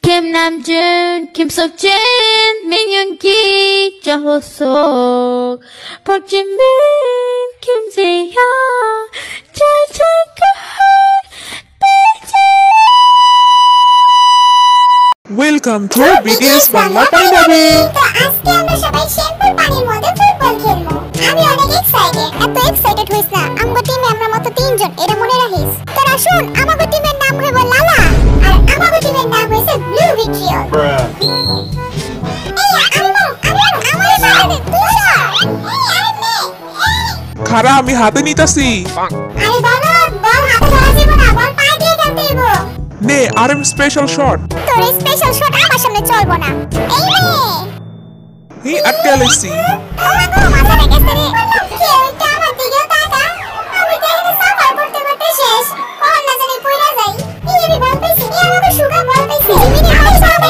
Kim Namjoon, Kim Seokjin, Min Yoongi, Jung Ho-seok, Park Jimin, Kim Jae-hyun, Jang Jae-geun, Welcome to BTS Bangla Punjabi. তো আজকে আমরা সবাই শ্যাম্পুর পানির মধ্যে ফুটবল খেলবো। আমি অনেক এক্সাইটেড। এত এক্সাইটেড হইছ না। আমগো টিমে আমরা মত তিনজন, এটা মনে রাখিস। তোরা শুন, আমাগো টিমের নাম হইব লালা আর আমাগো টিমের নাম হইছে ব্লু ভিট্রিয়ল। খারা আমি হাতে নিতাছি। আরে বাবা, বল হাতে ধরা যাবে না, বল পা দিয়ে খেলতে হইব। নে আরএম স্পেশাল শট। তোর স্পেশাল শট আমার সামনে চলবো না। এই নে। হি আটকে লাইছি। আমাগো মাথা গেছে রে। কেউটা আমার দিকে তাকা। আমি তো এখানে সাফার করতে করতে শেষ। কোন না জানি কইরা যাই। আমি বল পেয়েছি, আমাগো সুগা বল পেয়েছি। মিনি আমার সামনে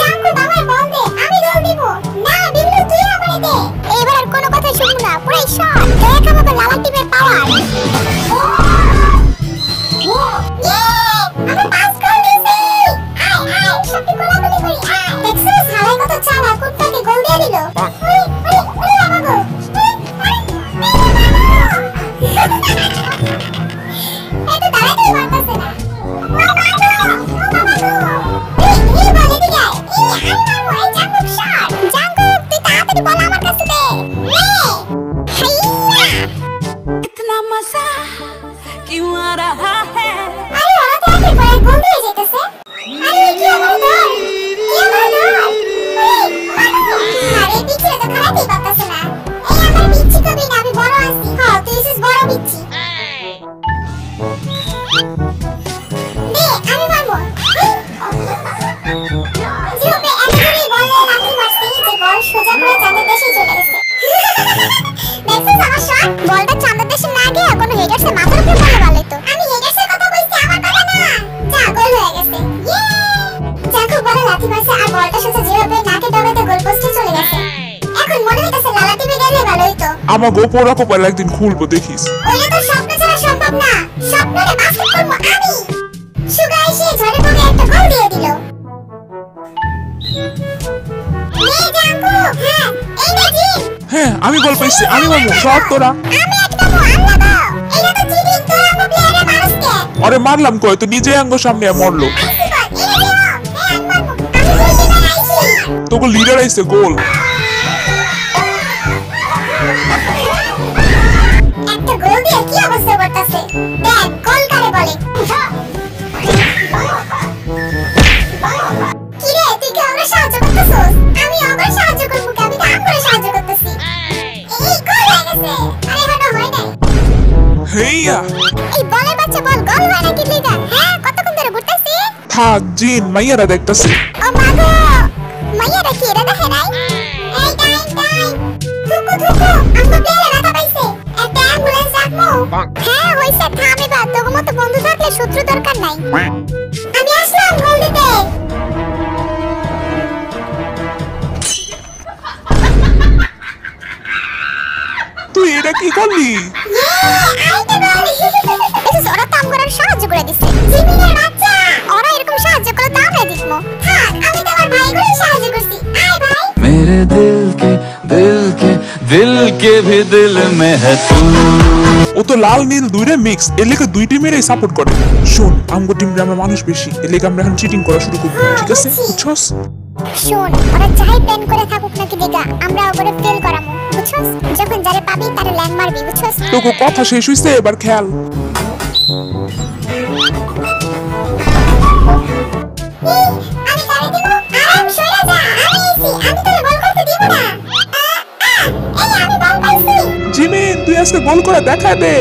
জাঙ্কু আমার বল দে, আমি গোল দিব। না বিল্লু তুই আমারে দে। এবার আর কোনো কথা শুনবো না, পুরাই শট। দেখ আমাগো লালা টিমের পাওয়ার। আমি পাস করে দিয়েছি। আয় সত্যি গোলাগুলি করি। দেখছিস হালাই কত চালা কুত্তাকে গোল দিয়ে দিল। ওরে আমাগো। এত তাড়াতাড়ি মারতেছে না। इतना मजा क्यों आ रहा है বলটা চাঁদের দেশে না গিয়ে কোনো হেডার্সের মাথার উপরে পড়লে ভালোই তো। আমি হেডার্সের কথা বলছি, আমার কথা না। যা গোল হয়ে গেছে। যা খুব ভালো লাথি মারছে আর বলটা সোজা যেভাবে নাকে ডগাতে গোল পোস্টে চলে গেছে। এখন মনে হইতাছে লালা টিমে গেলে ভালোই তো। আমার গোপরা কপাল একদিন খুলবো দেখিস। ওইটা তো স্বপ্ন ছাড়া সম্ভব না। স্বপ্নরে বাস্তব করব আমি। সুগা এসে ঝড়ে পড়ে একটা গোল দিয়ে দিল। নে জাঙ্কু, হ্যাঁ এই না জিম। হ্যাঁ আমি বল পেয়েছি, আমি মামু শট তোরা। আমি একদম আল্লাহ দাও। এটা তো চিটিং, তোরা আমার প্লেয়ারে মানুষকে। আরে মারলাম কই, তো নিজে আঙ্গ সামনে মরলো। তোকে লিডার আইছে গোল। একটা গোল দিয়ে কি অবস্থা করতেছে দেখ, গোল কারে বলে। কি রে, তুই কি আমরা সাহায্য করতেছস? আমি আবার সাহায্য করব, আমি তো আমরে সাহায্য করতেছি। এই গোল হয়ে গেছে। আরে হলো হয় নাই। হেইয়া এই বলের বাচ্চা বল, গোল হয় নাকি লিডার? হ্যাঁ কতক্ষণ ধরে ঘুরতেছি। থাক জিন মাইয়ারা দেখতাছি। ও মাগো, মাইয়ারা কি এরা দেখে নাই? এই টাইম থুকু আমরা প্লেয়ারে রাখা পাইছে। একটা অ্যাম্বুলেন্স রাখমু। হ্যাঁ হইছে, থামে বা, তোর মতো বন্ধু থাকলে শত্রু দরকার নাই। আমি আসলাম গোল দিতে। তুই এটা কি করলি? ওরা তো আমগোর সাহায্য করে দিচ্ছে। জিমিনের বাচ্চা, ওরা এরকম সাহায্য করে তো আমরা জিতবো। থাক, আমি তো আমার ভাইগুলোর সাহায্য করছি। আয় ভাই। मेरे दिल के भी दिल में है तू। ও তো লাল নীল দুইরে মিক্স, এর লেগে দুই টিমেরই সাপোর্ট করে। শোন আমগো টিমে আমরা মানুষ বেশি, এর লেগে আমরা এখন চিটিং করা শুরু করব, ঠিক আছে? বুঝছস? শোন, ওরা যাই প্ল্যান করে থাকুক নাকি দিগা, আমরা ওগুলো ফেল করামু, বুঝছস? যখন যারে পাবি তারে ল্যান্ড মারবি, বুঝছস? তোকে কথা শেষ হইছে, এবার খেয়াল। আমি তারে দিব, আরাম সইরা যা, আমি এসি, আমি তোরে বল করতে দিব না। এই আমি বল পাইছি। জিমিন তুই আজকে গোল করে দেখা দে।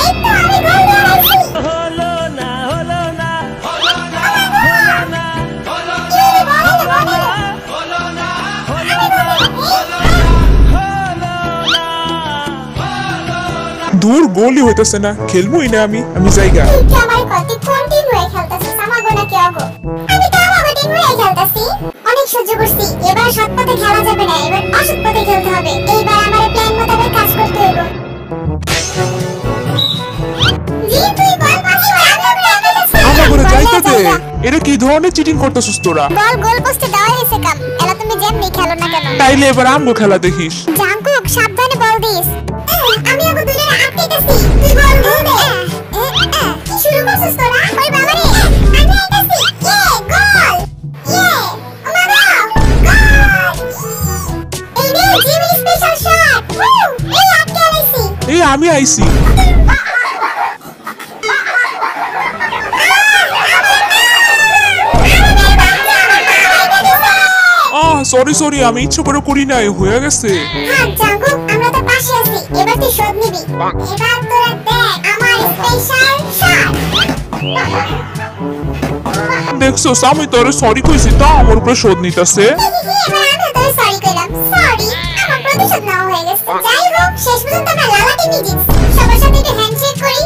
এই তো আমি গোল দিয়ে রাখছি। দূর গোলই হইতেছে না, খেলবই না আমি জায়গা। তুই আমার কত কোন টিম হয়ে খেলতাছিস, আমাগো নাকি আগো? আমি তো আমাগো টিম হয়ে খেলতাছি। অনেক সহ্য করছি, এবার সৎ পথে খেলা যাবে না, এবার অসৎ পথে খেলতে হবে। এইবার আমার প্ল্যান মোতাবেক কাজ করতে হইব। জি তুই বল পাচ্ছিস, আমি আমার করে যাইতে দে। এটা কি ধরনের চিটিং করতেছিস তোরা? বল গোল পোস্টে দেওয়া হয়েছে কাম, এলা তুমি যেমনি খেলো না কেন। তাইলে এবার আমগো খেলা দেখিস। জাঙ্কুক সাবধানে বল দিস। আমি ওকে দুজনে আটকাইতাছি, তুই বল দে। কি শুরু করছিস তোরা? ওই বাবা রে, আমি আইতাছি। গোল! ওমাগো! গোল! এই রে জিমি স্পেশাল শট। এই আটকে আইছি। এই আমি আইছি। সরি আমি ইচ্ছা করে করি নাই, হয়ে গেছে। হ্যাঁ জাঙ্কুক, আমরা তো পাশে আছি, এবার তুই শোধ নিবি। এবার তোরা দেখ আমার স্পেশাল শট। দেখছো আমি তোরে সরি কইছি, তা আমার উপরে শোধ নিতেছে। এবার আমি তোরে সরি কইলাম। সরি, আমার প্রতিশোধ নেওয়া হয়ে গেছে। যাই হোক, শেষ পর্যন্ত আমরা লালাকে নিয়ে জিতছি। সবার সাথে একটু হ্যান্ডশেক করি।